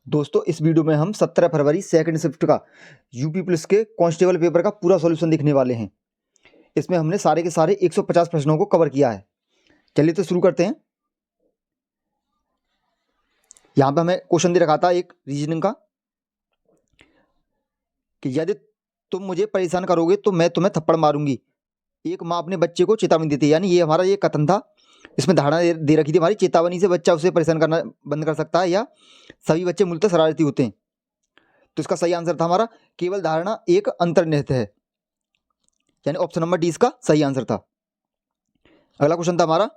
दोस्तों इस वीडियो में हम 17 फरवरी सेकंड शिफ्ट का यूपी पुलिस के कांस्टेबल पेपर का पूरा सॉल्यूशन देखने वाले हैं। इसमें हमने सारे के सारे 150 प्रश्नों को कवर किया है। चलिए तो शुरू करते हैं। यहाँ पे हमें क्वेश्चन दे रखा था एक रीजनिंग का कि यदि तुम मुझे परेशान करोगे तो मैं तुम्हें थप्पड़ मारूंगी। एक माँ अपने बच्चे को चेतावनी देती है, यानी ये हमारा ये कथन था। इसमें धारणा दे रखी थी हमारी, चेतावनी से बच्चा उसे परेशान करना बंद कर सकता है या सभी बच्चे मूलतः शरारती होते हैं। तो इसका सही आंसर था हमारा केवल धारणा एक अंतर्निहित है, यानी ऑप्शन नंबर डी इसका सही आंसर था। अगला क्वेश्चन था हमारा,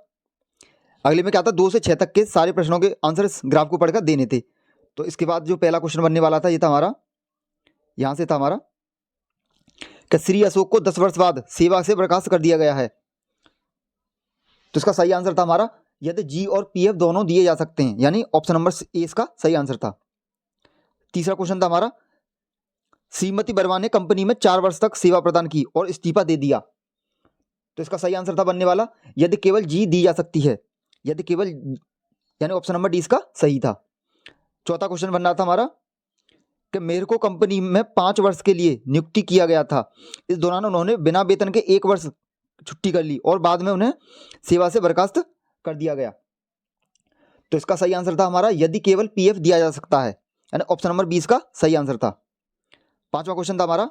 अगले में क्या था, 2 से 6 तक के सारे प्रश्नों के आंसर इस ग्राफ को पढ़कर देने थे। तो इसके बाद जो पहला क्वेश्चन बनने वाला था ये था हमारा, यहां से था हमारा कि श्री अशोक को 10 वर्ष बाद सेवा से बर्खास्त कर दिया गया है। तो इसका सही आंसर था हमारा यदि जी और पीएफ दोनों दिए जा सकते हैं, यानी ऑप्शन नंबर ए इसका सही आंसर था। तीसरा क्वेश्चन था हमारा, श्रीमती वर्मा ने कंपनी में 4 वर्ष तक सेवा प्रदान की और इस्तीफा दे दिया। तो इसका सही आंसर था बनने वाला यदि केवल जी दी जा सकती है, यदि केवल, यानी ऑप्शन नंबर डी इसका सही था। चौथा क्वेश्चन बन रहा था हमारा कि मेहर को कंपनी में 5 वर्ष के लिए नियुक्ति किया गया था। इस दौरान उन्होंने बिना वेतन के 1 वर्ष छुट्टी कर ली और बाद में उन्हें सेवा से बर्खास्त कर दिया गया। तो इसका सही आंसर था हमारा यदि केवल पीएफ दिया जा सकता है, यानी ऑप्शन नंबर 20 का सही आंसर था। पांचवा क्वेश्चन था हमारा,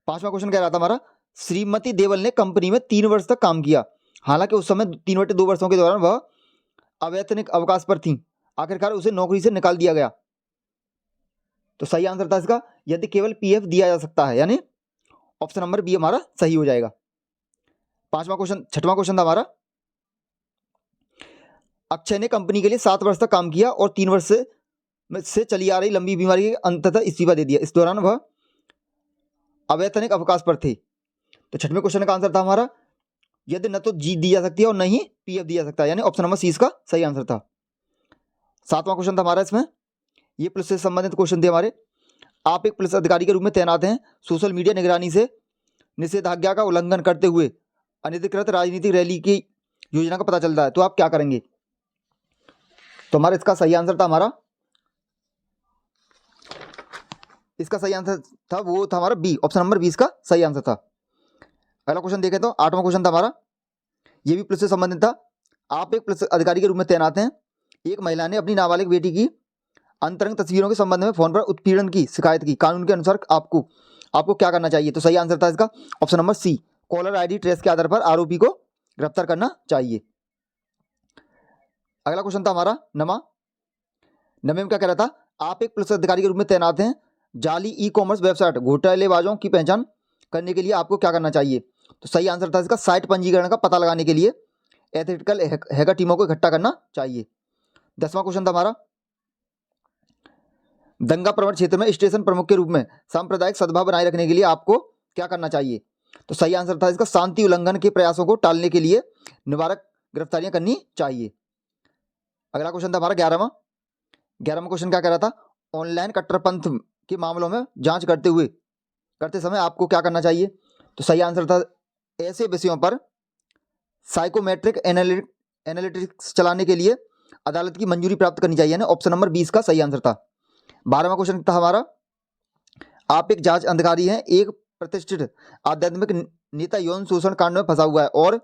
पांचवा क्वेश्चन कह रहा था हमारा, श्रीमती देवल ने कंपनी में 3 वर्ष तक काम किया, हालांकि उस समय 3/2 वर्षों के दौरान वह अवैतनिक अवकाश पर थी। आखिरकार उसे नौकरी से निकाल दिया गया। तो सही आंसर था इसका यदि केवल पीएफ दिया जा सकता है, यानी ऑप्शन नंबर बी हमारा सही हो जाएगा। पांचवा क्वेश्चन, छठवां क्वेश्चन था हमारा, अक्षय ने कंपनी के लिए 7 वर्ष तक काम किया और 3 वर्ष से चली आ रही लंबी बीमारी के अंततः इस्तीफा दे दिया। इस दौरान वह अवैतनिक अवकाश पर थे। तो छठवें क्वेश्चन का आंसर था हमारा यदि न तो जी दी जा सकती है और न ही पीएफ दिया जा सकता है, यानी ऑप्शन नंबर सी इसका सही आंसर था। सातवां क्वेश्चन था हमारा, इसमें ये पुलिस से संबंधित क्वेश्चन थे हमारे। आप एक पुलिस अधिकारी के रूप में तैनात हैं, सोशल मीडिया निगरानी से निषेधाज्ञा का उल्लंघन करते हुए अनधिकृत राजनीतिक रैली की योजना का पता चलता है, तो आप क्या करेंगे। तो हमारा इसका सही आंसर था हमारा, इसका सही आंसर था वो था हमारा बी, ऑप्शन नंबर 20 का सही आंसर था। अगला क्वेश्चन देखें तो आठवां क्वेश्चन था हमारा, ये भी पुलिस से संबंधित था। आप एक पुलिस अधिकारी के रूप में तैनात हैं, एक महिला ने अपनी नाबालिग बेटी की अंतरंग तस्वीरों के संबंध में फोन पर उत्पीड़न की शिकायत की, कानून के अनुसार आपको क्या करना चाहिए। तो सही आंसर था इसका option number C, caller ID trace के आधार पर आरोपी को गिरफ्तार करना चाहिए। अगला क्वेश्चन था हमारा नवे में क्या कह रहा था, आप एक पुलिस अधिकारी के रूप में तैनात हैं, जाली ई कॉमर्स वेबसाइट घोटालेबाजों की पहचान करने के लिए आपको क्या करना चाहिए। तो सही आंसर था इसका साइट पंजीकरण का पता लगाने के लिए एथिकल हैकर टीमों को इकट्ठा करना चाहिए। 10वां क्वेश्चन था हमारा, दंगा प्रवण क्षेत्र में स्टेशन प्रमुख के रूप में सांप्रदायिक सद्भाव बनाए रखने के लिए आपको क्या करना चाहिए। तो सही आंसर था इसका शांति उल्लंघन के प्रयासों को टालने के लिए निवारक गिरफ्तारियां करनी चाहिए। अगला क्वेश्चन था हमारा 11वां क्वेश्चन क्या कह रहा था, ऑनलाइन कट्टरपंथ के मामलों में जांच करते समय आपको क्या करना चाहिए। तो सही आंसर था ऐसे विषयों पर साइकोमेट्रिक एनालिटिक्स चलाने के लिए अदालत की मंजूरी प्राप्त करनी चाहिए, यानी ऑप्शन नंबर 20 का सही आंसर था। 12वां क्वेश्चन था हमारा, आप एक जांच अधिकारी हैं, एक प्रतिष्ठित आध्यात्मिक नेता यौन शोषण कांड में फंसा हुआ है और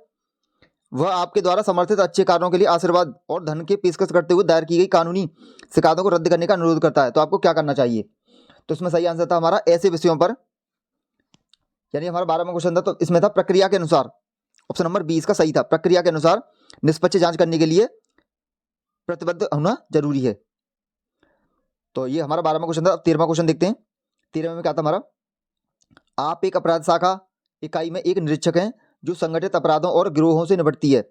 वह आपके द्वारा समर्थित अच्छे कार्यों के लिए आशीर्वाद और धन के पेशकश करते हुए दायर की गई कानूनी शिकायतों को रद्द करने का अनुरोध करता है, तो आपको क्या करना चाहिए। तो इसमें सही आंसर था हमारा ऐसे विषयों पर, यानी हमारा 12वां क्वेश्चन था, तो इसमें था प्रक्रिया के अनुसार, ऑप्शन नंबर 20 का सही था, प्रक्रिया के अनुसार निष्पक्ष जांच करने के लिए प्रतिबद्ध होना जरूरी है। तो ये हमारा 12वां क्वेश्चन था। अब 13वां क्वेश्चन देखते हैं। 13वें में क्या था हमारा, आप एक अपराध शाखा इकाई में एक निरीक्षक हैं जो संगठित अपराधों और गिरोहों से निपटती है।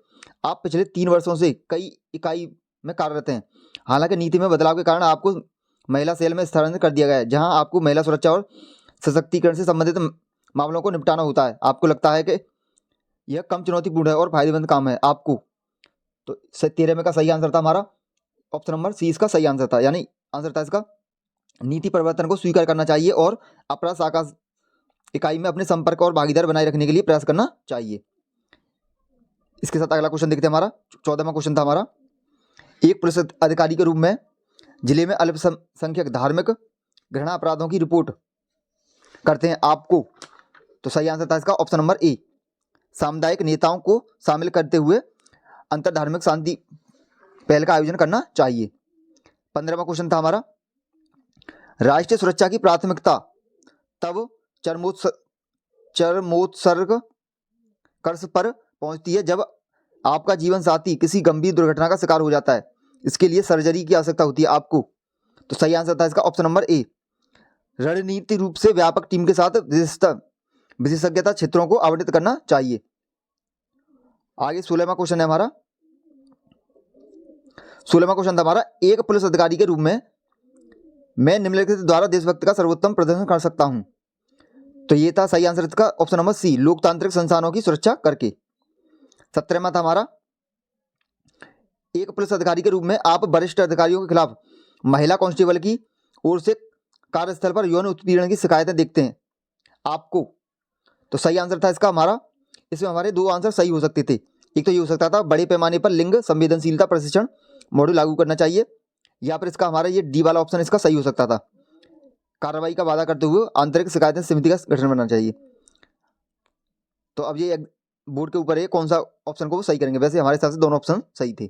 आप पिछले 3 वर्षों से कई इकाई में कार्यरत हैं, हालांकि नीति में बदलाव के कारण आपको महिला सेल में स्थानांतरित कर दिया गया है, जहां आपको महिला सुरक्षा और सशक्तिकरण से संबंधित मामलों को निपटाना होता है। आपको लगता है कि यह कम चुनौतीपूर्ण है और फायदेमंद काम है आपको। तो 13वें का सही आंसर था हमारा ऑप्शन नंबर सी इसका सही आंसर था, यानी आंसर था इसका नीति परिवर्तन को स्वीकार करना चाहिए और अपराध शाखा इकाई में अपने संपर्क और भागीदार बनाए रखने के लिए प्रयास करना चाहिए। इसके साथ अगला क्वेश्चन देखते हैं हमारा 14वां क्वेश्चन था हमारा, एक पुलिस अधिकारी के रूप में जिले में अल्पसंख्यक धार्मिक घृणा अपराधों की रिपोर्ट करते हैं आपको। तो सही आंसर था इसका ऑप्शन नंबर ए। सामुदायिक नेताओं को शामिल करते हुए अंतर धार्मिक शांति पहल का आयोजन करना चाहिए। 15वां क्वेश्चन था हमारा, राष्ट्रीय सुरक्षा की प्राथमिकता तब चरमोत्कर्ष पर पहुंचती है जब आपका जीवन साथी किसी गंभीर दुर्घटना का शिकार हो जाता है। इसके लिए सर्जरी की आवश्यकता होती है आपको। तो सही आंसर था इसका ऑप्शन नंबर ए। रणनीति रूप से व्यापक टीम के साथ विशेषज्ञता क्षेत्रों को आवंटित करना चाहिए। आगे 16वां क्वेश्चन है हमारा। 16वां क्वेश्चन था हमारा, एक पुलिस अधिकारी के रूप में मैं निम्नलिखित द्वारा देशभक्ति का सर्वोत्तम प्रदर्शन कर सकता हूं। तो ये था सही आंसर इसका ऑप्शन नंबर सी, लोकतांत्रिक संस्थानों की सुरक्षा करके। 17वां था हमारा, एक पुलिस अधिकारी के रूप में आप वरिष्ठ अधिकारियों के खिलाफ महिला कांस्टेबल की ओर से कार्यस्थल पर यौन उत्पीड़न की शिकायतें देखते हैं आपको। तो सही आंसर था इसका हमारा, इसमें हमारे दो आंसर सही हो सकते थे। एक तो ये हो सकता था बड़े पैमाने पर लिंग संवेदनशीलता प्रशिक्षण मॉड्यूल लागू करना चाहिए, या फिर इसका हमारा ये डी वाला ऑप्शन इसका सही हो सकता था, कार्रवाई का वादा करते हुए आंतरिक शिकायत समिति का गठन करना चाहिए। तो अब ये बोर्ड के ऊपर है कौन सा ऑप्शन को वो सही करेंगे। वैसे हमारे हिसाब से दोनों ऑप्शन सही थे।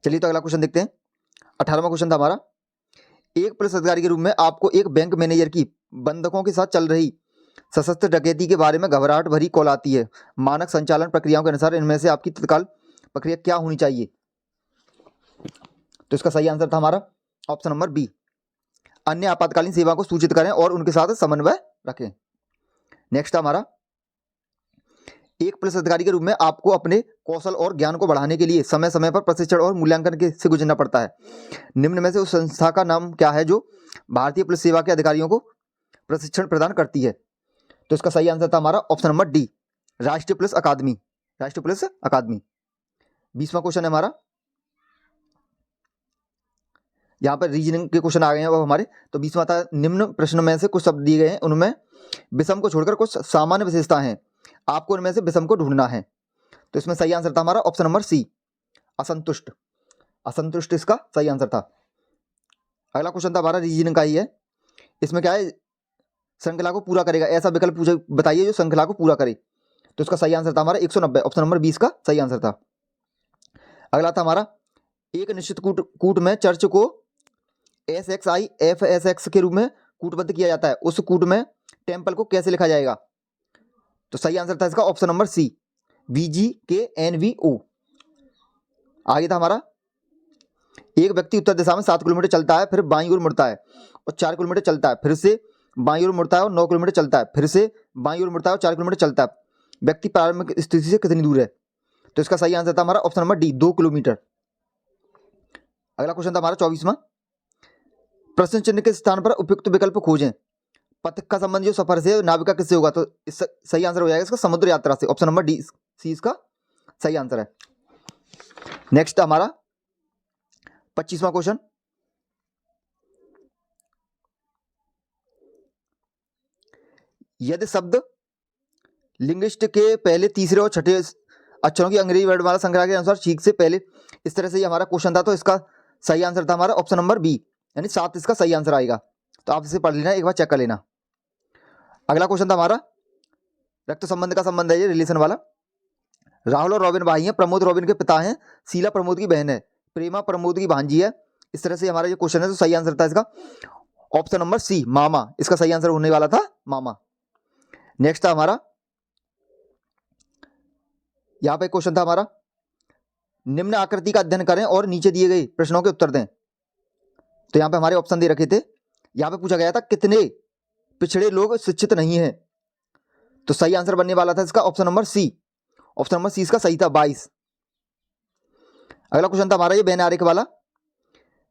चलिए तो अगला क्वेश्चन देखते हैं। 18वां क्वेश्चन था हमारा, एक पुलिस अधिकारी के रूप में आपको एक बैंक मैनेजर की बंधकों के साथ चल रही सशस्त्र डकैती के बारे में घबराहट भरी कॉल आती है। मानक संचालन प्रक्रियाओं के अनुसार इनमें से आपकी तत्काल प्रक्रिया क्या होनी चाहिए। तो इसका सही आंसर था हमारा ऑप्शन नंबर बी, अन्य आपातकालीन सेवा को सूचित करें और उनके साथ समन्वय रखें। नेक्स्ट हमारा, एक पुलिस अधिकारी के रूप में आपको अपने कौशल और ज्ञान को बढ़ाने के लिए समय समय पर प्रशिक्षण और मूल्यांकन से गुजरना पड़ता है। निम्न में से उस संस्था का नाम क्या है जो भारतीय पुलिस सेवा के अधिकारियों को प्रशिक्षण प्रदान करती है। तो इसका सही आंसर था हमारा ऑप्शन नंबर डी, राष्ट्रीय पुलिस अकादमी। राष्ट्रीय पुलिस अकादमी। 20वां क्वेश्चन है हमारा, यहाँ पर रीजनिंग के क्वेश्चन आ गए हैं अब हमारे। तो 20वां था, निम्न प्रश्न में से कुछ शब्द दिए गए हैं, उनमें विषम को छोड़कर कुछ सामान्य विशेषता हैं, आपको उनमें से विषम को ढूंढना है। तो इसमें सही आंसर था हमारा ऑप्शन नंबर सी, असंतुष्ट। असंतुष्ट इसका सही आंसर था। अगला क्वेश्चन था हमारा रीजनिंग का ही है। इसमें क्या है, श्रृंखला को पूरा करेगा ऐसा विकल्प पूछे बताइए जो श्रृंखला को पूरा करे। तो इसका सही आंसर था हमारा 190, ऑप्शन नंबर 20 का सही आंसर था। अगला था हमारा, एक निश्चित कूट में चर्च को SXI FSX के रूप में कूटबद्ध किया जाता है, उस कूट में टेम्पल को कैसे लिखा जाएगा। तो सही आंसर था इसका ऑप्शन नंबर सी, VGKNVO। आगे था हमारा, एक व्यक्ति उत्तर दिशा में 7 किलोमीटर चलता है, फिर बाईं ओर मुड़ता है और 4 किलोमीटर चलता है, फिर से बाईं ओर मुड़ता है और 9 किलोमीटर चलता है, फिर से बाईं ओर मुड़ता है और 4 किलोमीटर चलता है। व्यक्ति प्रारंभिक स्थिति से कितनी दूर है। तो इसका सही आंसर था हमारा ऑप्शन नंबर डी, 2 किलोमीटर। अगला क्वेश्चन था हमारा 24वां, प्रश्न चिन्ह के स्थान पर उपयुक्त विकल्प खोजें। पथ का संबंध जो सफर से नाविका किससे होगा। तो इस सही आंसर हो जाएगा इसका समुद्र यात्रा से, ऑप्शन नंबर डी सी इसका सही आंसर है। नेक्स्ट हमारा 25वां क्वेश्चन, यदि शब्द लिंग्विस्ट के पहले तीसरे और छठे अक्षरों की अंग्रेजी वर्णमाला संख्या के अनुसार ठीक से पहले, इस तरह से ये हमारा क्वेश्चन था। तो इसका सही आंसर था हमारा ऑप्शन नंबर बी, यानी 7 इसका सही आंसर आएगा। तो आप इसे पढ़ लेना, एक बार चेक कर लेना। अगला क्वेश्चन था हमारा, रक्त संबंध का संबंध है ये, रिलेशन वाला। राहुल और रॉबिन भाई हैं, प्रमोद रॉबिन के पिता हैं, शीला प्रमोद की बहन है, प्रेमा प्रमोद की भांजी है। इस तरह से हमारा ये क्वेश्चन है। तो सही आंसर था इसका ऑप्शन नंबर सी, मामा। इसका सही आंसर होने वाला था मामा। नेक्स्ट था हमारा, यहां पे क्वेश्चन था हमारा, निम्न आकृति का अध्ययन करें और नीचे दिए गए प्रश्नों के उत्तर दें। तो यहां पे हमारे ऑप्शन दे रखे थे। यहां पे पूछा गया था कितने पिछड़े लोग शिक्षित नहीं हैं। तो सही आंसर बनने वाला था इसका option number C, option number C इसका सही था, 22। अगला क्वेश्चन था हमारा ये बेन आरेख वाला,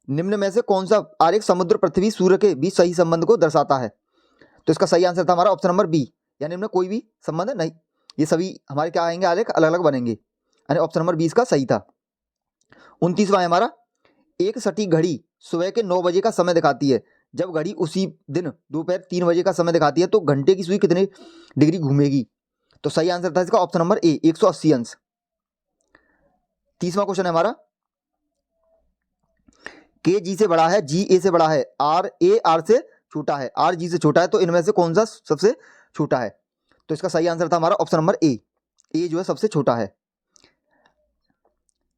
निम्न में से कौन सा आरेख समुद्र पृथ्वी सूर्य के बीच सही संबंध को दर्शाता है। तो इसका सही आंसर था हमारा ऑप्शन नंबर बी, यानी इनमें कोई भी संबंध नहीं, ये सभी हमारे क्या आएंगे, आरेख अलग अलग बनेंगे, यानी ऑप्शन नंबर 20 का सही था। 29वां है हमारा, एक सटीक घड़ी सुबह के 9 बजे का समय दिखाती है, जब घड़ी उसी दिन दोपहर 3 बजे का समय दिखाती है तो घंटे की सुई कितने डिग्री घूमेगी। तो सही आंसर था इसका ऑप्शन नंबर ए, 180 अंश। 30वां क्वेश्चन है हमारा, के जी से बड़ा है, जी ए से बड़ा है, आर ए आर से छोटा है, आर जी से छोटा है, तो इनमें से कौन सा सबसे छोटा है? तो इसका सही आंसर था हमारा ऑप्शन नंबर ए जो है सबसे छोटा है।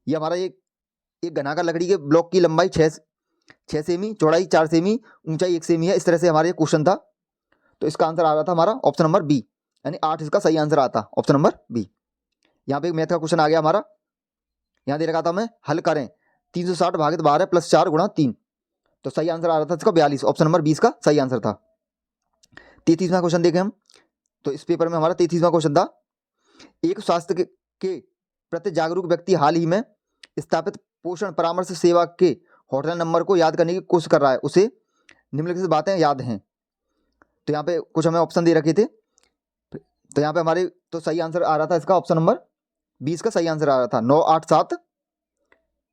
ये हमारा एक घनाकार लकड़ी के ब्लॉक की लंबाई 6 सेमी, चौड़ाई 4 सेमी, ऊंचाई 1 सेमी है। इस तरह से हमारा ये क्वेश्चन था। तो इसका आंसर आ रहा था हमारा ऑप्शन नंबर बी, यानी 8 इसका सही आंसर आता, ऑप्शन नंबर बी। यहाँ पे एक मैथ का क्वेश्चन आ गया हमारा। यहाँ दे रखा था, हमें हल करें 360 भागित 12 प्लस 4 गुणा 3। तो सही आंसर आ रहा था इसका 42, ऑप्शन नंबर 20 का सही आंसर था। 33वां क्वेश्चन देखें हम। तो इस पेपर में हमारा 33वां क्वेश्चन था, एक स्वास्थ्य के प्रति जागरूक व्यक्ति हाल ही में स्थापित पोषण परामर्श सेवा के हॉटलाइन नंबर को याद करने की कोशिश कर रहा है, उसे निम्नलिखित बातें याद हैं। तो यहाँ पे कुछ हमें ऑप्शन दे रखे थे। तो यहाँ पे हमारे तो सही आंसर आ रहा था इसका ऑप्शन नंबर 20 का सही आंसर आ रहा था,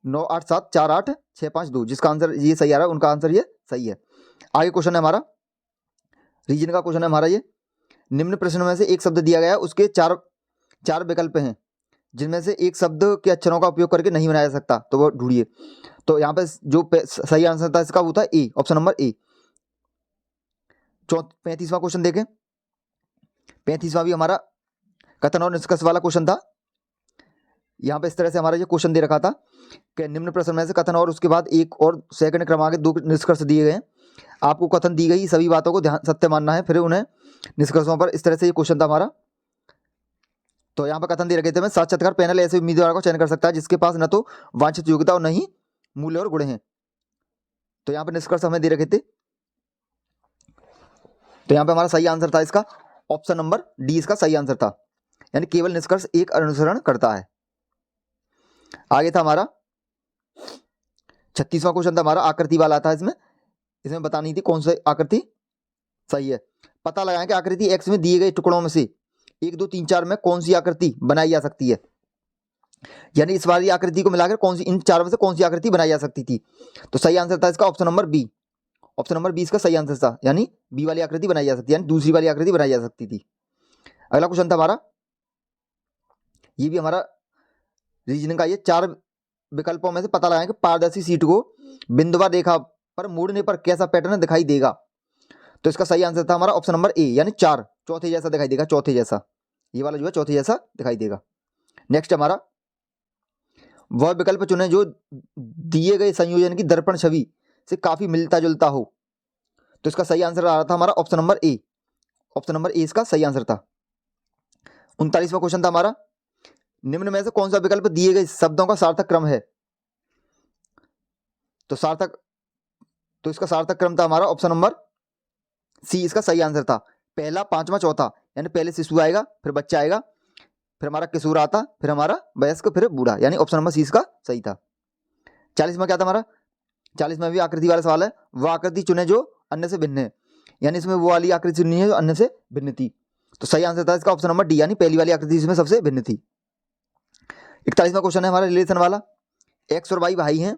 98748 जिसका आंसर ये सही आ रहा है, उनका आंसर ये सही है। आगे क्वेश्चन है हमारा, रीजन का क्वेश्चन है हमारा ये। निम्न प्रश्न में से एक शब्द दिया गया है, उसके चार विकल्प हैं, जिनमें से एक शब्द के अक्षरों का उपयोग करके नहीं बनाया जा सकता, तो वो ढूंढिए। तो यहाँ पे जो सही आंसर था इसका वो था ए, ऑप्शन नंबर ए। 35वां क्वेश्चन देखें। 35वां भी हमारा कथन और निष्कर्ष वाला क्वेश्चन था। यहाँ पे इस तरह से हमारा ये क्वेश्चन दे रखा था कि निम्न प्रश्न में से कथन और उसके बाद एक और सेकंड क्रमांक 2 निष्कर्ष दिए गए हैं। आपको कथन दी गई सभी बातों को ध्यान सत्य मानना है, फिर उन्हें निष्कर्षों पर, इस तरह से ये क्वेश्चन था हमारा। तो यहाँ पर कथन दे रखे थे, मैं साक्षात्कार पैनल ऐसे उम्मीदवार को चयन कर सकता है जिसके पास न तो वांछित योग्यता और न ही मूल्य और गुण हैं। तो यहाँ पर निष्कर्ष हमें दे रखे थे। तो यहाँ पे हमारा सही आंसर था इसका ऑप्शन नंबर डी, इसका सही आंसर था, यानी केवल निष्कर्ष एक अनुसरण करता है। आगे था हमारा 36वां क्वेश्चन था हमारा, आकृति वाला था। इसमें बतानी थी कौन सी आकृति सही है। पता लगाएं कि आकृति एक्स में दिए गए टुकड़ों में से 1 2 3 4 में कौन सी आकृति बनाई जा सकती है, यानी इस वाली आकृति को मिलाकर कौन सी, इन चारों में से कौन सी आकृति बनाई जा सकती थी। तो सही आंसर था इसका option number B, option number 20 का सही आंसर था, यानी बी वाली आकृति बनाई जा सकती है, यानी दूसरी वाली आकृति बनाई जा सकती थी। अगला क्वेश्चन था हमारा, ये भी हमारा रीजनिंग का, ये 4 विकल्पों में से पता लगाएं कि पारदर्शी शीट को बिंदुवार रेखा पर मोड़ने पर कैसा पैटर्न दिखाई देगा। तो इसका सही आंसर था हमारा ऑप्शन नंबर ए, यानी 4 चौथे जैसा दिखाई देगा, चौथे जैसा, ये वाला जो है चौथे जैसा दिखाई देगा। नेक्स्ट हमारा, वह विकल्प चुने जो दिए गए संयोजन की दर्पण छवि से काफी मिलता जुलता हो। तो इसका सही आंसर आ रहा था हमारा option number A, option number A इसका सही आंसर था। 39वां क्वेश्चन था हमारा, निम्न में से कौन सा विकल्प दिए गए शब्दों का सार्थक क्रम है। तो इसका सार्थक क्रम था हमारा ऑप्शन नंबर सी, इसका सही आंसर था, पहला, पांचवा, चौथा, यानी पहले शिशु आएगा, फिर बच्चा आएगा, फिर हमारा किशोर आता, फिर हमारा वयस्क, फिर बूढ़ा, यानी ऑप्शन नंबर सी इसका सही था। 40वां क्या था हमारा, 40 में भी आकृति वाला सवाल है, वह आकृति चुने जो अन्य से भिन्न है, यानी इसमें वो वाली आकृति चुनी है जो अन्य से भिन्न थी। तो सही आंसर था इसका ऑप्शन नंबर डी, यानी पहली वाली आकृति इसमें सबसे भिन्न थी। 41वां क्वेश्चन है हमारा रिलेशन वाला, एक्स और वाई भाई हैं,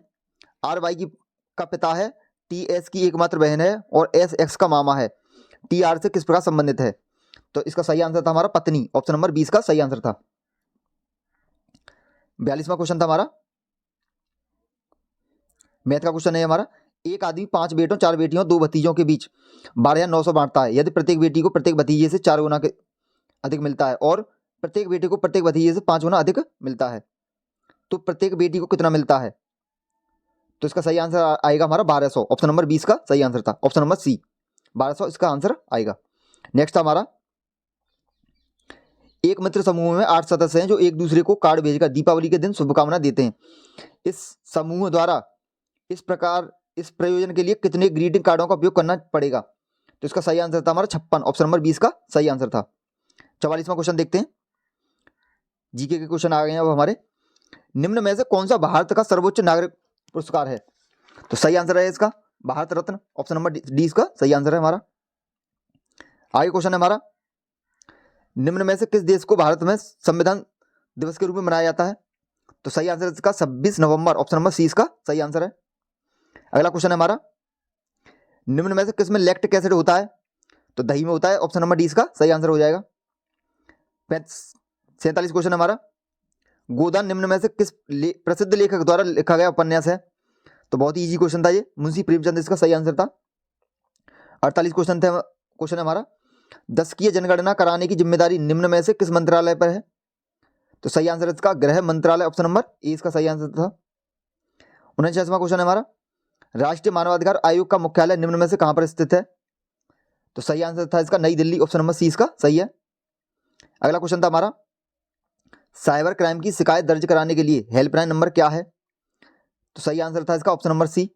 आर वाई का पिता है, टी एस की एकमात्र बहन है और एस एक्स का मामा है, टी आर से किस प्रकार संबंधित है। तो इसका सही आंसर था हमारा पत्नी, ऑप्शन नंबर 20 का सही आंसर था। 42वां क्वेश्चन था हमारा, मैथ का क्वेश्चन है हमारा, एक आदमी 5 बेटों 4 बेटियों 2 भतीजों के बीच 12,900 बांटता है, यदि प्रत्येक बेटी को प्रत्येक भतीजे से 4 गुना अधिक मिलता है और प्रत्येक बेटे को प्रत्येक भतीजे से 5 गुना अधिक मिलता है, तो प्रत्येक बेटी को कितना मिलता है। तो इसका सही आंसर आएगा हमारा 1200, ऑप्शन नंबर 20 का सही आंसर था, ऑप्शन नंबर सी 1200 इसका आंसर आएगा। नेक्स्ट हमारा, एक मित्र समूह में 8 सदस्य हैं जो एक दूसरे को कार्ड भेजकर दीपावली के दिन शुभकामना देते हैं। इस समूह द्वारा इस प्रयोजन के लिए कितने ग्रीटिंग कार्डों का उपयोग करना पड़ेगा। तो इसका सही आंसर था हमारा 56, ऑप्शन नंबर 20 का सही आंसर था। 44वां क्वेश्चन देखते हैं, जीके के क्वेश्चन आ गए हैं अब हमारे, निम्न में से कौन सा भारत का सर्वोच्च नागरिक पुरस्कार है। तो सही आंसर है इसका Bharat Ratna, option number D इसका सही आंसर है हमारा। आगे क्वेश्चन है हमारा, निम्न में से किस देश को भारत में संविधान दिवस के रूप में मनाया जाता है। तो सही आंसर इसका 26 नवंबर, ऑप्शन नंबर सी इसका सही आंसर है। अगला क्वेश्चन है हमारा, निम्न में से किस में लैक्टिक एसिड होता है। तो दही में होता है, ऑप्शन नंबर डी इसका सही आंसर हो जाएगा। 47 क्वेश्चन है हमारा, गोदान निम्न में से किस प्रसिद्ध लेखक द्वारा लिखा गया उपन्यास है। तो बहुत ही इजी क्वेश्चन था ये, मुंशी प्रेमचंद इसका सही आंसर था। 48 क्वेश्चन है हमारा, 10वीं जनगणना कराने की जिम्मेदारी निम्न में से किस मंत्रालय पर है? तो सही आंसर इसका गृह मंत्रालय, ऑप्शन नंबर ए इसका सही आंसर था। 49वां क्वेश्चन है हमारा, राष्ट्रीय मानवाधिकार आयोग का मुख्यालय निम्न में से कहां पर स्थित है? तो सही आंसर था इसका नई दिल्ली, ऑप्शन नंबर सी इसका सही है। अगला क्वेश्चन था हमारा, साइबर क्राइम की शिकायत दर्ज कराने के लिए हेल्पलाइन नंबर क्या है? तो सही आंसर था इसका ऑप्शन नंबर सी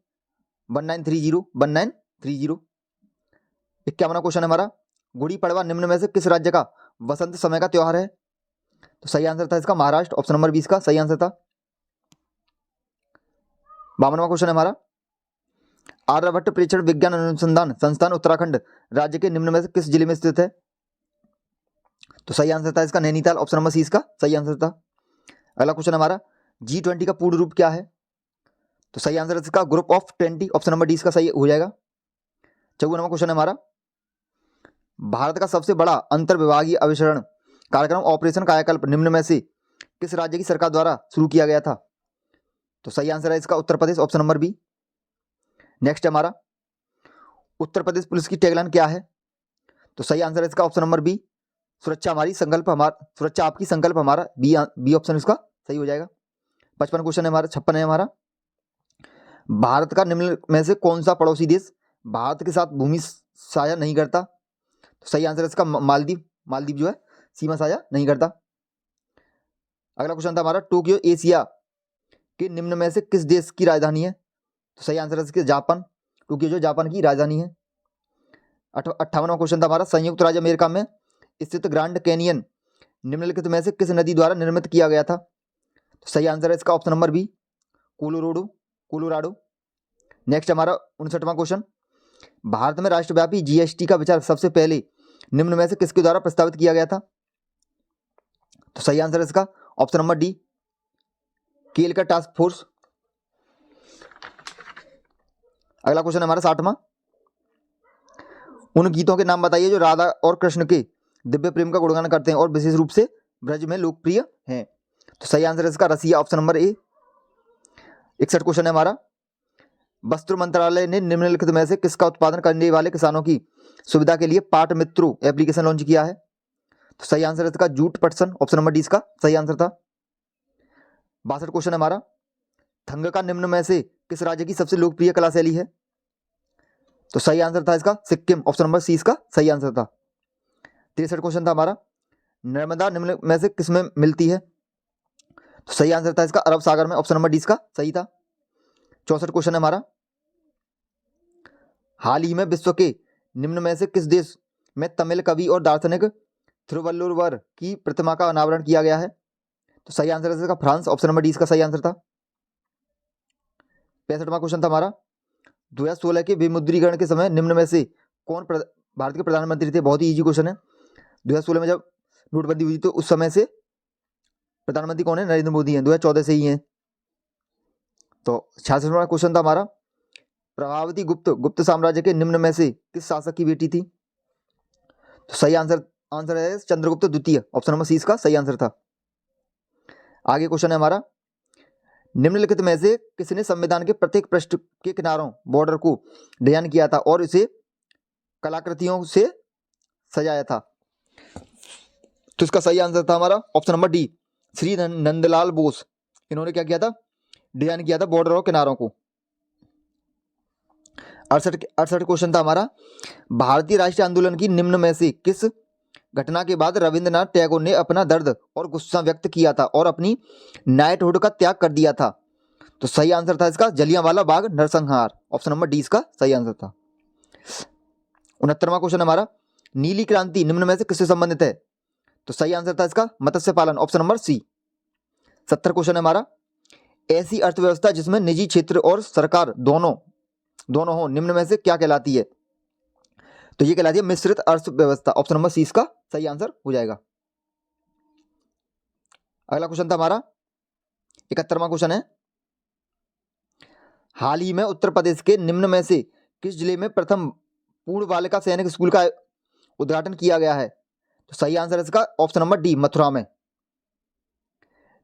1930। 51वां क्वेश्चन है हमारा, गुड़ी पड़वा निम्न में से किस राज्य का वसंत समय का त्योहार है? तो सही आंसर था इसका महाराष्ट्र, ऑप्शन नंबर 20 का सही आंसर था। 52वां क्वेश्चन है हमारा, आर्यभट्ट प्रेक्षण विज्ञान अनुसंधान संस्थान उत्तराखंड राज्य के निम्न में से किस जिले में स्थित है? तो सही आंसर था इसका नैनीताल, ऑप्शन नंबर सी इसका सही आंसर था। अगला क्वेश्चन हमारा, G20 का पूर्ण रूप क्या है? तो सही आंसर इसका group of 20, option number D इसका सही हो जाएगा। 54वां क्वेश्चन है हमारा, भारत का सबसे बड़ा अंतर विभागीय अभिसरण कार्यक्रम ऑपरेशन कायाकल्प निम्न में से किस राज्य की सरकार द्वारा शुरू किया गया था? तो सही आंसर है इसका Uttar Pradesh, option number B. Next है हमारा, उत्तर प्रदेश पुलिस की टैगलाइन क्या है? तो सही आंसर है इसका ऑप्शन नंबर बी, सुरक्षा हमारी संकल्प हमारा, सुरक्षा आपकी संकल्प हमारा, बी ऑप्शन इसका सही हो जाएगा। 55 क्वेश्चन है हमारा, 56 है हमारा, भारत का निम्न में से कौन सा पड़ोसी देश भारत के साथ भूमि साझा नहीं करता? तो सही आंसर है इसका मालदीव जो है सीमा साझा नहीं करता। अगला क्वेश्चन था हमारा, टोक्यो एशिया के निम्न में से किस देश की राजधानी है? तो सही आंसर है इसके जापान, टोक्यो जो जापान की राजधानी है। 58वां क्वेश्चन था हमारा, संयुक्त राज्य अमेरिका में स्थित ग्रैंड कैनियन निम्नलिखित में से किस नदी द्वारा निर्मित किया गया था? तो सही आंसर है इसका option number B, Colorado. Next हमारा 59वां क्वेश्चन, भारत में राष्ट्रव्यापी GST का विचार सबसे पहले निम्न में से किसके द्वारा प्रस्तावित किया गया था? तो सही आंसर है इसका ऑप्शन नंबर डी, केल का टास्क फोर्स। अगला क्वेश्चन हमारा 60वां, उन गीतों के नाम बताइए जो राधा और कृष्ण के दिव्य प्रेम का गुणगान करते हैं और विशेष रूप से ब्रज में लोकप्रिय हैं। तो सही आंसर है इसका रसिया, ऑप्शन नंबर ए। 61 क्वेश्चन है हमारा, वस्त्र मंत्रालय ने निम्नलिखित में से किसका उत्पादन करने वाले किसानों की सुविधा के लिए पाट मित्रों एप्लीकेशन लॉन्च किया है? तो सही आंसर है इसका जूट पटसन, ऑप्शन नंबर डी इसका सही आंसर था। 62 क्वेश्चन है हमारा, थंग का निम्न में से किस राज्य की सबसे लोकप्रिय कला शैली है? तो सही आंसर था इसका सिक्किम, ऑप्शन नंबर सी इसका सही आंसर था। 63 क्वेश्चन था हमारा, नर्मदा निम्न में से किसमें मिलती है? तो सही आंसर था इसका अरब सागर में, ऑप्शन नंबर डी इसका सही था। 64 क्वेश्चन है हमारा, हाल ही में विश्व के निम्न में से किस देश में तमिल कवि और दार्शनिक थिरुवल्लुवर की प्रतिमा का अनावरण किया गया है? तो सही आंसर है इसका फ्रांस, ऑप्शन नंबर डी इसका सही आंसर था। 65वां क्वेश्चन था हमारा, 2016 के विमुद्रीकरण के समय निम्न में से कौन भारत के प्रधानमंत्री थे? बहुत ही इजी क्वेश्चन है। 2016 में जब नोटबंदी हुई तो उस समय से प्रधानमंत्री कौन है? नरेंद्र मोदी हैं, 2014 से ही हैं। तो 66वां क्वेश्चन था हमारा, प्रभावती गुप्त साम्राज्य के निम्न में से किस शासक की बेटी थी? तो सही आंसर है चंद्रगुप्त द्वितीय, ऑप्शन नंबर सी इसका सही आंसर था। आगे क्वेश्चन है हमारा, निम्नलिखित में से किसने संविधान के प्रत्येक पृष्ठ के किनारों बॉर्डर को डिजाइन किया था और इसे कलाकृतियों से सजाया था? तो इसका सही आंसर था हमारा option number D, Shri Nandlal Bose. इन्होंने क्या किया था? डिजाइन किया था बॉर्डर और किनारों को। 68 क्वेश्चन था हमारा, भारतीय राष्ट्रीय आंदोलन की निम्न में से किस घटना के बाद रविंद्रनाथ टैगोर ने अपना दर्द और गुस्सा व्यक्त किया था और अपनी नाइटहुड का त्याग कर दिया था? तो सही आंसर था इसका जलियांवाला बाग नरसंहार, ऑप्शन नंबर डी इसका सही आंसर था। 69वां क्वेश्चन हमारा, नीली क्रांति निम्न में से किससे संबंधित है? तो सही आंसर था इसका मत्स्य पालन, ऑप्शन नंबर सी। 70 क्वेश्चन है हमारा, ऐसी अर्थव्यवस्था जिसमें निजी क्षेत्र और सरकार दोनों हो निम्न में से क्या कहलाती है? तो ये कहलाती है मिश्रित अर्थव्यवस्था, ऑप्शन नंबर सी इसका सही आंसर हो जाएगा। अगला क्वेश्चन था हमारा 71वां क्वेश्चन है, हाल ही में उत्तर प्रदेश के निम्न में से किस जिले में प्रथम पूर्ण बालिका सैनिक स्कूल का उद्घाटन किया गया है? तो सही आंसर है इसका ऑप्शन नंबर डी, मथुरा में।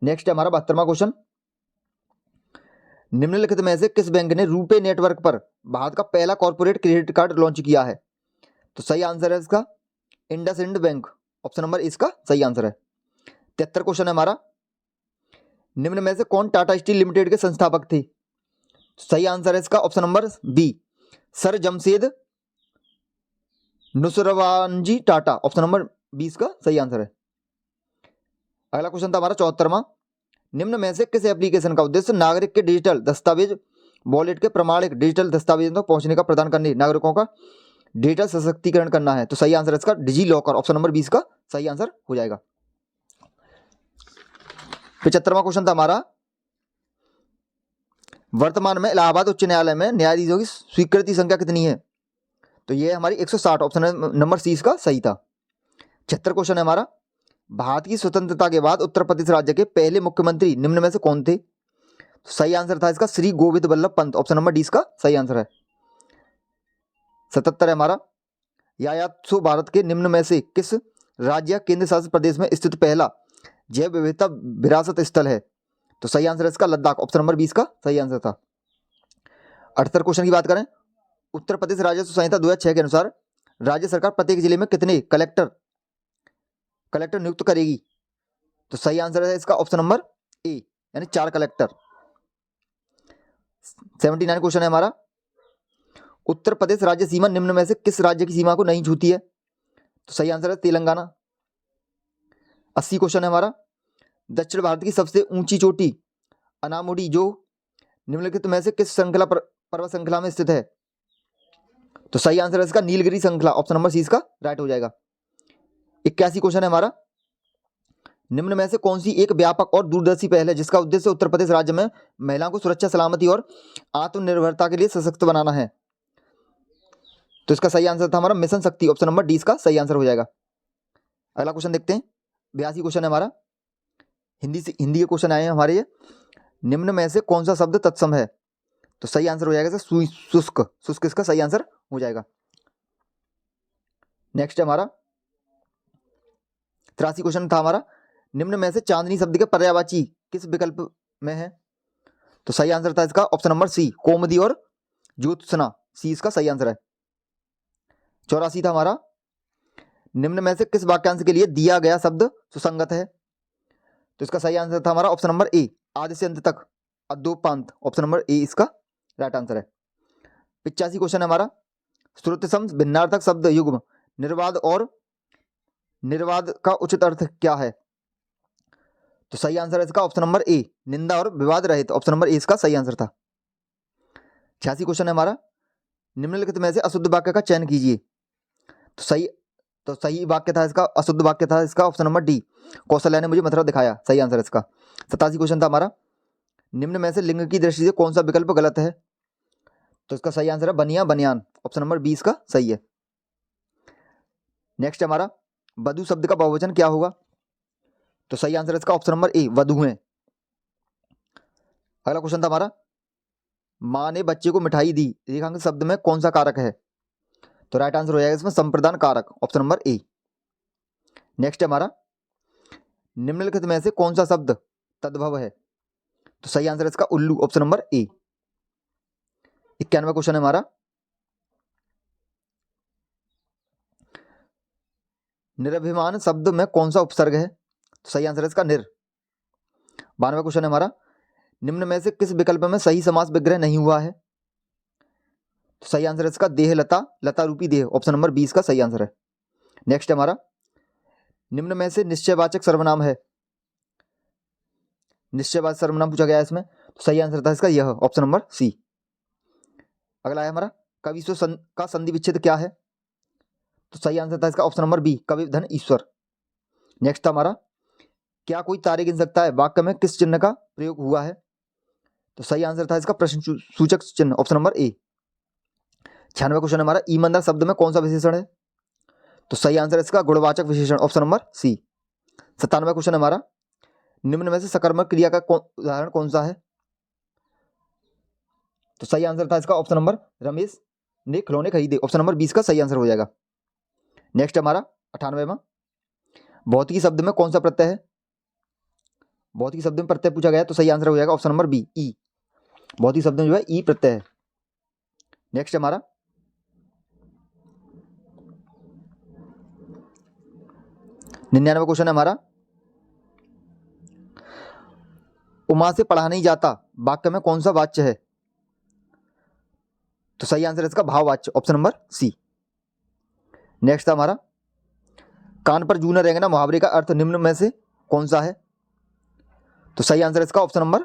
नेक्स्ट है हमारा 72वां क्वेश्चन, निम्नलिखित में से किस बैंक ने रुपे नेटवर्क पर भारत का पहला कॉर्पोरेट क्रेडिट कार्ड लॉन्च किया है? तो सही आंसर है इसका इंडसइंड बैंक, ऑप्शन नंबर इसका सही आंसर है। 73 क्वेश्चन है हमारा, निम्न में से कौन टाटा स्टील लिमिटेड के संस्थापक थे? सही आंसर है इसका option number B, sir Jamshed Nusserwanji Tata, option number 20 का सही आंसर है। अगला क्वेश्चन था हमारा 74वां, निम्न में से किस एप्लीकेशन का उद्देश्य नागरिक के डिजिटल दस्तावेज वॉलेट के प्रमाणिक डिजिटल दस्तावेजों तक पहुंचने का प्रदान करने नागरिकों का डिजिटल सशक्तिकरण करना है? तो सही आंसर है इसका डिजी लॉकर, ऑप्शन नंबर 20 का सही आंसर हो जाएगा। 75वां क्वेश्चन था हमारा, वर्तमान में इलाहाबाद उच्च न्यायालय में न्यायाधीशों की स्वीकृति संख्या कितनी है? तो ये हमारी 160, ऑप्शन नंबर सी इसका सही था। 76 क्वेश्चन है हमारा, भारत की स्वतंत्रता के बाद उत्तर प्रदेश राज्य के पहले मुख्यमंत्री निम्न में से कौन थे? तो सही आंसर था इसका Shri Govind Vallabh Pant, option number D इसका सही आंसर है। 77 है हमारा, यायात्सो भारत के निम्न में से किस राज्य या केंद्र शासित प्रदेश में स्थित पहला जैव विविधता विरासत स्थल है? तो सही आंसर है इसका लद्दाख, ऑप्शन नंबर 20 का सही आंसर था। 78 क्वेश्चन की बात करें, उत्तर प्रदेश राजस्व संहिता 2006 के अनुसार राज्य सरकार प्रत्येक जिले में कितने कलेक्टर नियुक्त करेगी? तो सही आंसर है इसका ऑप्शन नंबर ए, यानी 4 कलेक्टर। 79 क्वेश्चन है हमारा, उत्तर प्रदेश राज्य सीमा निम्न में से किस राज्य की सीमा को नहीं छूती है? तो सही आंसर है तेलंगाना। 80 क्वेश्चन है हमारा, दक्षिण भारत की सबसे ऊंची चोटी अनामुडी जो निम्नलिखित में से किस श्रृंखला पर्वत श्रृंखला में स्थित है? तो सही आंसर है इसका नीलगिरी श्रृंखला, ऑप्शन नंबर सी इसका राइट हो जाएगा। 81 क्वेश्चन है हमारा, निम्न में से कौन सी एक व्यापक और दूरदर्शी पहल है जिसका उद्देश्य उत्तर प्रदेश राज्य में महिलाओं को सुरक्षा, सलामती और आत्मनिर्भरता के लिए सशक्त बनाना है? तो इसका सही आंसर था हमारा मिशन शक्ति, ऑप्शन नंबर डी इसका सही आंसर हो जाएगा। अगला क्वेश्चन देखते हैं, 82 क्वेश्चन है हमारा, हिंदी के क्वेश्चन आए हैं हमारे ये, निम्न में से कौन सा शब्द तत्सम है? तो सही आंसर हो जाएगा शुष्क इसका सही आंसर हो जाएगा। नेक्स्ट है हमारा 83 क्वेश्चन था हमारा, निम्न में से चांदनी शब्द के पर्यायवाची किस विकल्प में है? तो सही आंसर था इसका ऑप्शन नंबर सी, कोमदी और ज्योत्सना, सी इसका सही आंसर है। 84 था हमारा, निम्न में से किस वाक्यांश के लिए दिया गया शब्द सुसंगत है? तो इसका सही आंसर था हमारा ऑप्शन नंबर ए, आदि से अंत तक अद्योपांत, ऑप्शन नंबर ए इसका राइट आंसर है। 85 क्वेश्चन है हमारा, श्रुतसम भिन्नार्थक शब्द युग्म निर्वाद और निर्वाद का उचित अर्थ क्या है? तो सही आंसर है इसका ऑप्शन नंबर ए, निंदा और विवाद रहित, ऑप्शन नंबर ए इसका सही आंसर था। 86 क्वेश्चन है हमारा, निम्नलिखित में से अशुद्ध वाक्य का चयन कीजिए। तो सही वाक्य था इसका, अशुद्ध वाक्य था इसका ऑप्शन नंबर डी, कौशल्या ने मुझे मथुरा दिखाया, सही आंसर है इसका। 87 क्वेश्चन था हमारा, निम्न में से लिंग की दृष्टि से कौन सा विकल्प गलत है? तो इसका सही आंसर है बनिया बनियान, ऑप्शन नंबर 20 का सही है। नेक्स्ट हमारा, वधु शब्द का बहुवचन क्या होगा? तो सही आंसर है इसका ऑप्शन नंबर ए, वधुएं। अगला क्वेश्चन था हमारा, मां ने बच्चे को मिठाई दी, रेखांकित शब्द में कौन सा कारक है? तो राइट आंसर हो जाएगा इसमें संप्रदान कारक, ऑप्शन नंबर ए। नेक्स्ट है हमारा, निम्नलिखित में से कौन सा शब्द तद्भव है? तो सही आंसर है इसका उल्लू, ऑप्शन नंबर ए। 91 क्वेश्चन है हमारा, निरभिमान शब्द में कौन सा उपसर्ग है? तो सही आंसर है इसका निर। 92 क्वेश्चन है हमारा, निम्न में से किस विकल्प में सही समास विग्रह नहीं हुआ है? तो सही आंसर है इसका देह लता, लता रूपी देह, ऑप्शन नंबर 20 का सही आंसर है। नेक्स्ट है हमारा, निम्न में से निश्चयवाचक सर्वनाम है, निश्चयवाचक सर्वनाम पूछा गया है इसमें, तो सही आंसर था इसका यह, ऑप्शन नंबर सी। अगला है हमारा, कवित्व का संधि विच्छेद क्या है? तो सही आंसर था इसका ऑप्शन नंबर बी, कवि धन ईश्वर। नेक्स्ट था हमारा, क्या कोई तारे गिन सकता है वाक्य में किस चिन्ह का प्रयोग हुआ है? तो सही आंसर था इसका प्रश्न सूचक चिन्ह, ऑप्शन नंबर ए। 96 क्वेश्चन हमारा, ईमानदार शब्द में कौन सा विशेषण है? तो सही आंसर इसका गुणवाचक विशेषण, ऑप्शन नंबर सी। 97 क्वेश्चन हमारा, निम्न में से सकर्मक क्रिया का उदाहरण कौन सा है? तो सही आंसर था इसका ऑप्शन नंबर रमेश ने खिलौने खरीदे, ऑप्शन नंबर 20 का सही आंसर हो जाएगा। नेक्स्ट हमारा 98वां, भौतिकी शब्द में कौन सा प्रत्यय है? भौतिकी शब्द में प्रत्यय पूछा गया, तो सही आंसर हो जाएगा ऑप्शन नंबर बी, ई। भौतिक शब्द में जो है ई प्रत्यय है। नेक्स्ट हमारा 99वां क्वेश्चन है हमारा, उमा से पढ़ा नहीं जाता वाक्य में कौन सा वाच्य है? तो सही आंसर है इसका भाववाच्य, ऑप्शन नंबर सी। नेक्स्ट हमारा, कान पर जू न रेंगना मुहावरे का अर्थ निम्न में से कौन सा है? तो सही आंसर है इसका ऑप्शन नंबर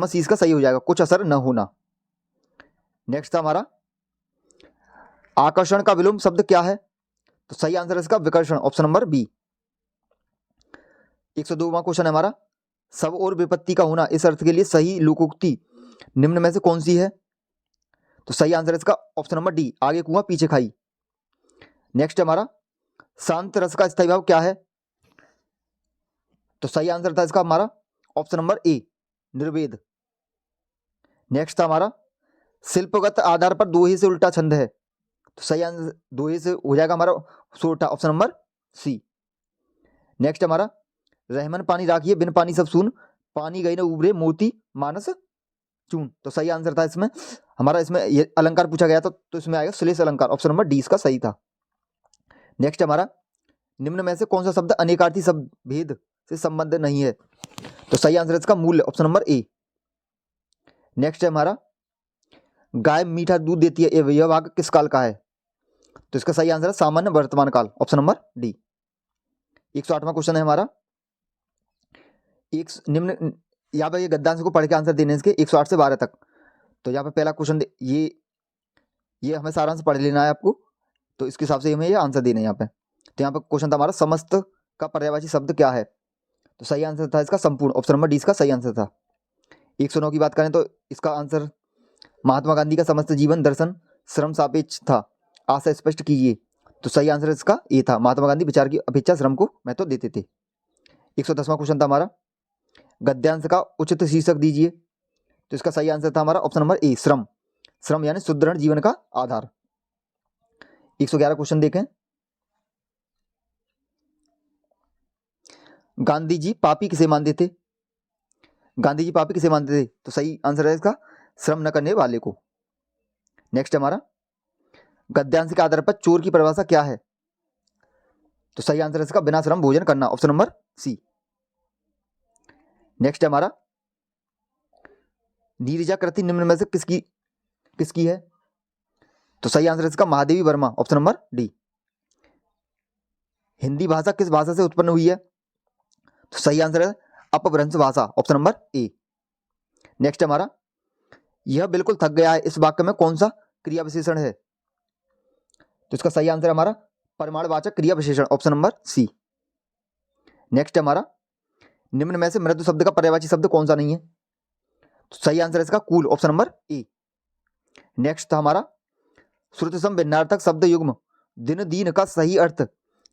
सी इसका सही हो जाएगा, कुछ असर न होना। नेक्स्ट हमारा, आकर्षण का विलोम शब्द क्या है? तो सही आंसर है इसका विकर्षण, ऑप्शन नंबर बी। 102वां क्वेश्चन है हमारा, सब और विपत्ति का होना इस अर्थ के लिए सही लोकोक्ति निम्न में से कौन सी है? तो सही आंसर है इसका ऑप्शन नंबर डी, आगे कुआं पीछे खाई। नेक्स्ट हमारा, शांत रस का स्थायी भाव क्या है? तो सही आंसर था इसका हमारा option number A, Nirved. Next था हमारा, शिल्पगत आधार पर दोहे से उल्टा छंद है। तो सही आंसर दोहे से हो जाएगा हमारा सोटा, ऑप्शन नंबर सी। नेक्स्ट हमारा, रहमन पानी राखिए बिन पानी सब सून, पानी गई न उबरे मोती मानस चून। तो सही आंसर था इसमें हमारा, इसमें ये अलंकार पूछा गया था तो इसमें आएगा श्लेष अलंकार, ऑप्शन नंबर डी इसका सही था। नेक्स्ट हमारा, निम्न में से कौन सा शब्द अनेकार्थी शब्द भेद से संबंध नहीं है? तो सही आंसर है इसका मूल्य, ऑप्शन नंबर ए। नेक्स्ट है हमारा, गाय मीठा दूध देती है यह वाक्य किस काल का है? तो इसका सही आंसर है सामान्य वर्तमान काल, ऑप्शन नंबर डी। 108वां क्वेश्चन है हमारा, एक निम्न, यहाँ पर ये गद्यांश को पढ़ के आंसर देने इसके 108 से 12 तक। तो यहाँ पे पहला क्वेश्चन ये हमें सारांश पढ़ लेना है आपको, तो इसके हिसाब से हमें ये आंसर देना है यहाँ पे। तो यहाँ पे क्वेश्चन था हमारा, समस्त का पर्यायवाची शब्द क्या है? तो सही आंसर था इसका संपूर्ण, ऑप्शन नंबर डी इसका सही आंसर था। 109 की बात करें तो इसका आंसर, महात्मा गांधी का समस्त जीवन दर्शन श्रम सापेक्ष था, आशा स्पष्ट कीजिए। तो सही आंसर इसका ए था, महात्मा गांधी विचार की अपेक्षा श्रम को महत्व देते थे। 110वां क्वेश्चन था हमारा, गद्यांश का उचित शीर्षक दीजिए। तो इसका सही आंसर था हमारा ऑप्शन नंबर ए, श्रम। श्रम यानी सुदृढ़ जीवन का आधार। 111 क्वेश्चन देखें, गांधी जी पापी किसे मानते थे? गांधी जी पापी किसे मानते थे? तो सही आंसर है इसका श्रम न करने वाले को। नेक्स्ट हमारा, गद्यांश के आधार पर चोर की परिभाषा क्या है? तो सही आंसर है इसका बिना श्रम भोजन करना, ऑप्शन नंबर सी। नेक्स्ट हमारा, नीरजा कृति निम्न में से किसकी है? तो सही आंसर है इसका Mahadevi Verma, option number D. Hindi भाषा किस भाषा से उत्पन्न हुई है? तो सही आंसर है अपभ्रंश भाषा, ऑप्शन नंबर ए। नेक्स्ट हमारा, यह बिल्कुल थक गया है इस वाक्य में कौन सा क्रिया विशेषण है? तो इसका सही आंसर है हमारा परिमाणवाचक क्रिया विशेषण, ऑप्शन नंबर सी। नेक्स्ट हमारा, निम्न में से मृदु शब्द का पर्यायवाची शब्द कौन सा नहीं है? तो सही आंसर है इसका cool, option number A. Next था हमारा, श्रुति सम भिन्नार्थक शब्द युग्म दिन दीन का सही अर्थ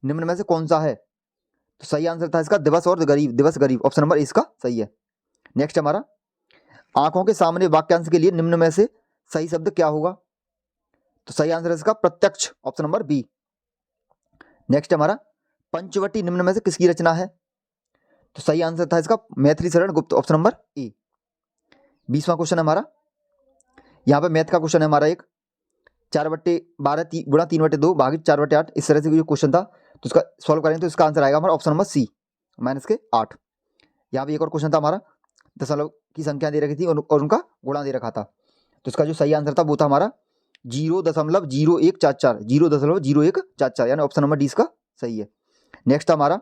निम्न में से कौन सा है? तो सही आंसर था इसका दिवस और गरीब, दिवस गरीब, ऑप्शन नंबर इसका सही है। नेक्स्ट हमारा, आंखों के सामने वाक्यांश के लिए निम्न में से सही शब्द क्या होगा? तो सही आंसर है इसका प्रत्यक्ष, ऑप्शन नंबर बी। नेक्स्ट हमारा, पंचवटी निम्न में से किसकी रचना है? तो सही आंसर था इसका Maithili Sharan Gupt, option number A. 20वां question हमारा, यहाँ पे मैथ का क्वेश्चन है हमारा एक, 4/12 गुणा 3/2 भागित 4/8, इस तरह से जो क्वेश्चन था तो इसका सॉल्व करेंगे तो इसका आंसर आएगा हमारा ऑप्शन नंबर सी, -8। यहाँ पे एक और क्वेश्चन था हमारा, दशमलव की संख्या दे रखी थी और उनका गुणा दे रखा था, तो इसका जो सही आंसर था वो था हमारा 0.0144, 0.0144, यानी ऑप्शन नंबर डी इसका सही है। नेक्स्ट हमारा,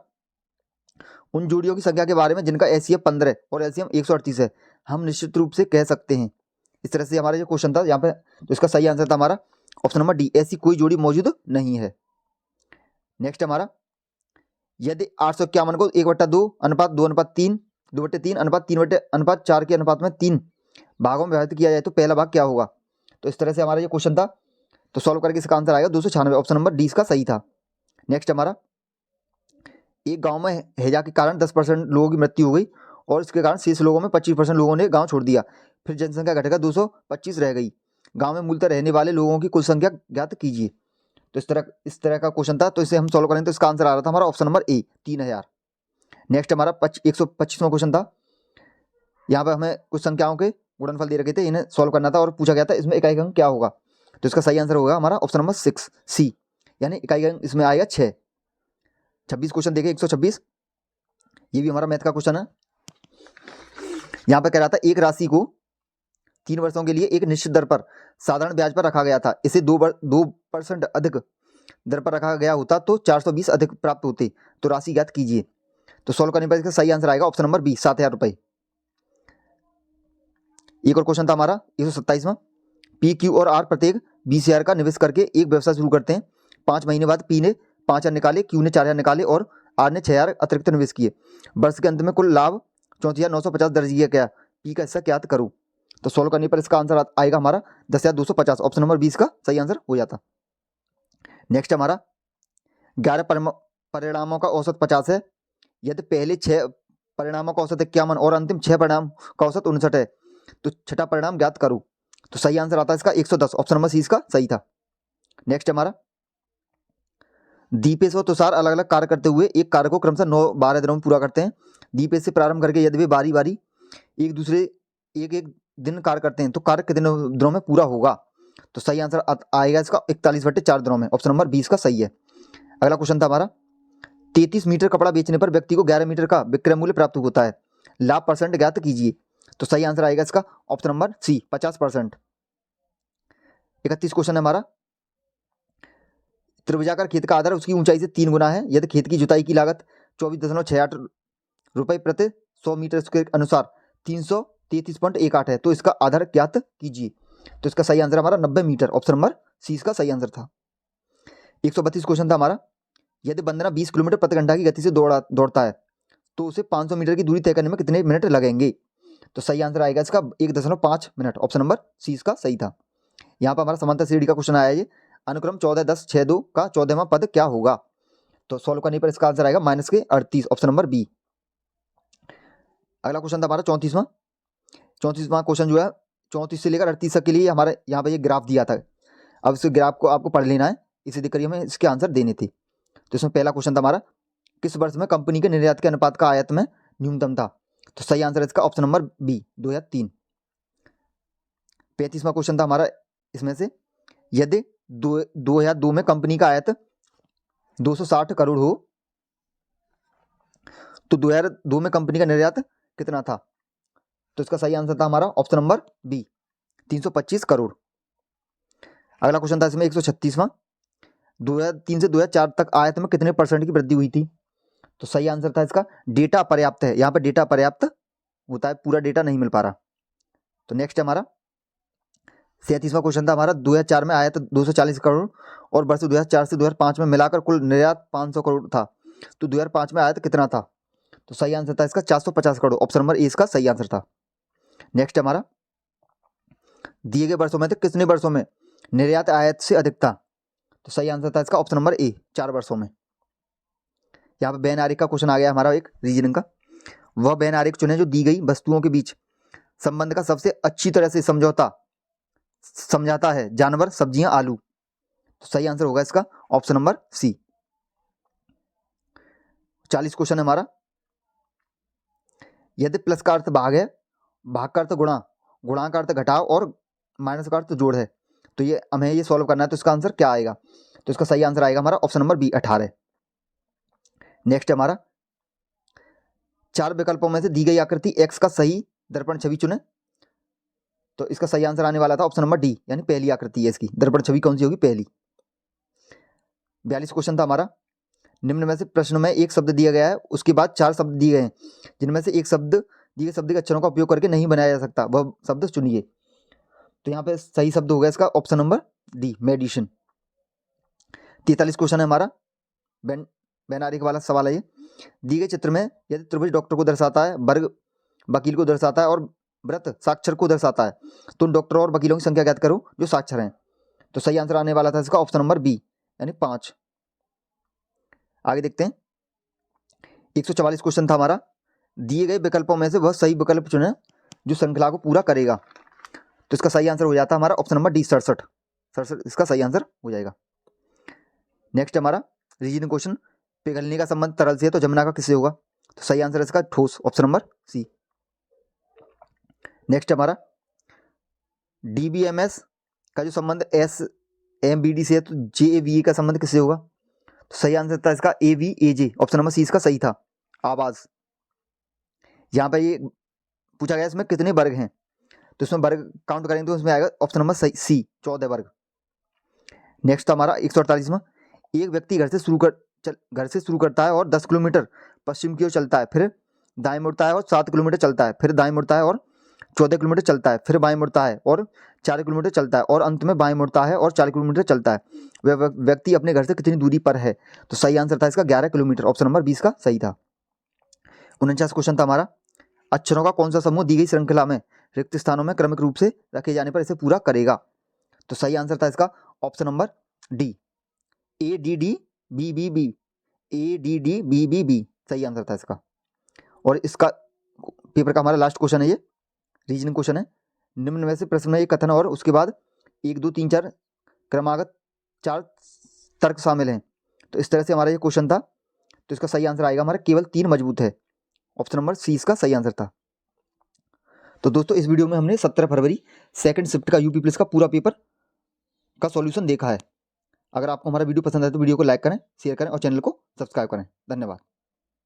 उन जोड़ियों की संख्या के बारे में जिनका एलसीएम 15 और एलसीएम 138 है हम निश्चित रूप से कह सकते हैं। इस तरह से हमारा जो क्वेश्चन था यहाँ पे, तो इसका सही आंसर था हमारा ऑप्शन नंबर डी, ऐसी कोई जोड़ी मौजूद नहीं है। नेक्स्ट हमारा, यदि 851 को 1/2 अनुपात 2/3 2/3 अनुपात 3/4 के अनुपात में 3 भागों में विभाजित किया जाए तो पहला भाग क्या होगा? तो इस तरह से हमारा ये क्वेश्चन था, तो सॉल्व करके इसका आंसर आएगा 296, ऑप्शन नंबर डी इसका सही था। नेक्स्ट हमारा, एक गांव में हैजा के कारण 10% लोगों की मृत्यु हो गई और इसके कारण शेष लोगों में 25% लोगों ने गांव छोड़ दिया, फिर जनसंख्या घटकर 225 रह गई। गांव में मूलतः रहने वाले लोगों की कुल संख्या ज्ञात कीजिए। तो इस तरह का क्वेश्चन था, तो इसे हम सॉल्व करेंगे तो इसका आंसर आ रहा था हमारा ऑप्शन नंबर ए, 3000। नेक्स्ट हमारा 125वां क्वेश्चन था, यहाँ पर हमें कुछ संख्याओं के गुणनफल दे रखे थे, इन्हें सॉल्व करना था और पूछा गया था इसमें इकाई अंक क्या होगा। तो इसका सही आंसर होगा हमारा ऑप्शन नंबर 6 सी, यानी इकाई अंक इसमें आएगा 6। 26 क्वेश्चन देखें 126, ये भी हमारा मैथ का क्वेश्चन है। यहाँ पर कह रहा था एक राशि को 3 वर्षों के लिए एक निश्चित दर पर साधारण ब्याज पर रखा गया था, इसे 2% अधिक दर पर रखा गया होता तो 420 अधिक प्राप्त होते, तो राशि ज्ञात कीजिए। तो सॉल्व करने पर इसका सही आंसर आएगा ऑप्शन नंबर बी 7,000 रुपए। एक और क्वेश्चन था हमारा 127वां, पी क्यू और आर प्रत्येक 20,000 का निवेश करके एक व्यवसाय शुरू करते हैं। 5 महीने बाद पी ने 5,000 निकाले, क्यू ने 4,000 निकाले और आर ने 6,000 अतिरिक्त निवेश किए। वर्ष के अंत में कुल लाभ 34,950 दर्ज किया गया, पी का हिस्सा ज्ञात करूँ। तो सॉल्व करने पर इसका आंसर आएगा हमारा 10,250, ऑप्शन नंबर 20 का सही आंसर हो जाता। नेक्स्ट हमारा 11 परिणामों का औसत 50 है, यदि पहले 6 परिणामों का औसत 51 और अंतिम 6 परिणाम का औसत 59 है, तो छठा परिणाम ज्ञात करूं। तो सही आंसर आता है इसका 110, ऑप्शन नंबर सी इसका सही था। नेक्स्ट हमारा दीपेश और तुषार अलग अलग कार्य करते हुए एक कार्य को क्रमशः 9-12 दिनों में पूरा करते हैं। दीपेश से प्रारंभ करके यदि वे बारी बारी एक दिन कार्य करते हैं तो कार्य कितने दिनों में पूरा होगा। तो सही आंसर आएगा इसका 41/4 दिनों में, ऑप्शन नंबर 20 का सही है। अगला क्वेश्चन था हमारा 33 मीटर कपड़ा बेचने पर व्यक्ति को 11 मीटर का विक्रय मूल्य प्राप्त होता है, लाभ परसेंट ज्ञात कीजिए। तो सही आंसर आएगा इसका ऑप्शन नंबर सी 50%। 31 क्वेश्चन है हमारा, त्रिभुजाकार खेत का आधार उसकी ऊंचाई से 3 गुना है, यदि खेत की जुताई की लागत 24.68 रुपए प्रति 100 मीटर स्क्वायर अनुसार 333.18 है, तो इसका आधार ज्ञात कीजिए। तो इसका सही आंसर हमारा 90 मीटर, ऑप्शन नंबर सी इसका सही आंसर था। 132 क्वेश्चन था हमारा, यदि वंदना 20 किलोमीटर प्रति घंटा की गति से दौड़ता है तो उसे 500 मीटर की दूरी तय करने में कितने मिनट लगेंगे। तो सही आंसर आएगा इसका 1.5 मिनट, ऑप्शन नंबर सी इसका सही था। यहाँ पर हमारा समांतर श्रेणी का क्वेश्चन आया है, अनुक्रम 14, 10, 6, 2 का 14वां पद क्या होगा। तो सॉल्व करने पर इसका आंसर आएगा -38, ऑप्शन नंबर बी। अगला क्वेश्चन था हमारा 34वां क्वेश्चन जो है 34 से लेकर 38 तक के लिए हमारे यहाँ पर ये ग्राफ दिया था। अब इस ग्राफ को आपको पढ़ लेना है, इसे देखकर हमें इसके आंसर देने थे। तो इसमें पहला क्वेश्चन था हमारा, किस वर्ष में कंपनी के निर्यात के अनुपात का आयात में न्यूनतम था। तो सही आंसर इसका ऑप्शन नंबर बी 2003। 35वां क्वेश्चन था हमारा इसमें से, यदि 2002 में कंपनी का आयत 260 करोड़ हो तो 2002 में कंपनी का निर्यात कितना था। तो इसका सही आंसर था हमारा ऑप्शन नंबर बी 325 करोड़। अगला क्वेश्चन था इसमें 136वां, 2003 से 2004 तक आयत में कितने % की वृद्धि हुई थी। तो सही आंसर था इसका डेटा पर्याप्त है, यहाँ पर डेटा पर्याप्त होता है, पूरा डेटा नहीं मिल पा रहा। तो नेक्स्ट हमारा 37वां क्वेश्चन था हमारा, 2004 में आयत 240 करोड़ और वर्ष 2004 से 2005 में मिलाकर कुल निर्यात 500 करोड़ था, तो 2005 में आयत कितना था। तो सही आंसर था इसका 450 करोड़, ऑप्शन नंबर ए इसका सही आंसर था। नेक्स्ट हमारा दिए गए वर्षों में कितने वर्षों में निर्यात आयत से अधिक था। तो सही आंसर था इसका ऑप्शन नंबर ए 4 वर्षों में। यहाँ पर बैन आरेख का क्वेश्चन आ गया हमारा एक रीजनिंग का, वह बैन आरेख चुने जो दी गई वस्तुओं के बीच संबंध का सबसे अच्छी तरह से समझाता है, जानवर, सब्जियां, आलू। तो सही आंसर होगा इसका ऑप्शन नंबर सी। 40 क्वेश्चन है हमारा, यदि प्लस का अर्थ भाग है, भाग का अर्थ गुणा, गुणा का अर्थ घटाव और माइनस का अर्थ जोड़ है, तो ये हमें ये सॉल्व करना है, तो इसका आंसर क्या आएगा। तो इसका सही आंसर आएगा हमारा ऑप्शन नंबर बी 18। नेक्स्ट हमारा 4 विकल्पों में से दी गई आकृति एक्स का सही दर्पण छवि चुने। तो इसका सही आंसर आने वाला था ऑप्शन नंबर डी, यानी पहली आकृति है इसकी, दर्पण छवि कौन सी होगी, पहली। 42 क्वेश्चन था हमारा, निम्न में से प्रश्न में एक शब्द दिया गया है, उसके बाद 4 शब्द दिए गए हैं, जिनमें से एक शब्द दिए गए शब्द के अक्षरों का उपयोग करके नहीं बनाया जा सकता, वह शब्द चुनिए। तो यहाँ पे सही शब्द होगा इसका option number D, medicine. 43 question है हमारा, बैन आरेख वाला सवाल है ये। दिए गए चित्र में यदि त्रिभुज डॉक्टर को दर्शाता है, वर्ग वकील को दर्शाता है और वृत्त साक्षर को दर्शाता है, तो उन डॉक्टरों और वकीलों की संख्या ज्ञात करो जो साक्षर हैं। तो सही आंसर आने वाला था इसका ऑप्शन नंबर बी, यानी 5। आगे देखते हैं 144 क्वेश्चन था हमारा, दिए गए विकल्पों में से वह सही विकल्प चुने जो श्रृंखला को पूरा करेगा। तो इसका सही आंसर हो जाता है हमारा ऑप्शन नंबर डी 67 इसका सही आंसर हो जाएगा। नेक्स्ट हमारा रीजनिंग क्वेश्चन, पिघलने का संबंध तरल से है तो जमना का किससे होगा। तो सही आंसर इसका ठोस, ऑप्शन नंबर सी। नेक्स्ट हमारा DBMS का जो संबंध SMBD से है तो JAVA का संबंध किससे होगा? तो सही आंसर था इसका AVAJ, ऑप्शन नंबर सी इसका सही था। आवाज, यहाँ पर ये पूछा गया इसमें कितने वर्ग हैं, तो इसमें वर्ग काउंट करेंगे तो इसमें आएगा ऑप्शन नंबर सही सी 14 वर्ग। नेक्स्ट हमारा 148वां, एक व्यक्ति घर से शुरू करता है और 10 किलोमीटर पश्चिम की ओर चलता है, फिर दाएं मुड़ता है और 7 किलोमीटर चलता है, फिर दाएं मुड़ता है और 14 किलोमीटर चलता है, फिर बाएं मुड़ता है और 4 किलोमीटर चलता है और अंत में बाएं मुड़ता है और 4 किलोमीटर चलता है। वह व्यक्ति अपने घर से कितनी दूरी पर है? तो सही आंसर था इसका 11 किलोमीटर, ऑप्शन नंबर 20 का सही था। 49 क्वेश्चन था हमारा, अक्षरों का कौन सा समूह दी गई श्रृंखला में रिक्त स्थानों में क्रमिक रूप से रखे जाने पर इसे पूरा करेगा? तो सही आंसर था इसका option number D, ADDBBB, ADDBBB सही आंसर था इसका। और इसका पेपर का हमारा लास्ट क्वेश्चन है, ये रीजनिंग क्वेश्चन है। निम्न में से प्रश्न में एक कथन और उसके बाद 1 2 3 4 क्रमागत 4 तर्क शामिल हैं। तो इस तरह से हमारा ये क्वेश्चन था, तो इसका सही आंसर आएगा हमारा केवल 3 मजबूत है, ऑप्शन नंबर सी इसका सही आंसर था। तो दोस्तों इस वीडियो में हमने 17 फरवरी सेकंड शिफ्ट का यूपी पुलिस का पूरा पेपर का सॉल्यूशन देखा है। अगर आपको हमारा वीडियो पसंद आए तो वीडियो को लाइक करें, शेयर करें और चैनल को सब्सक्राइब करें। धन्यवाद।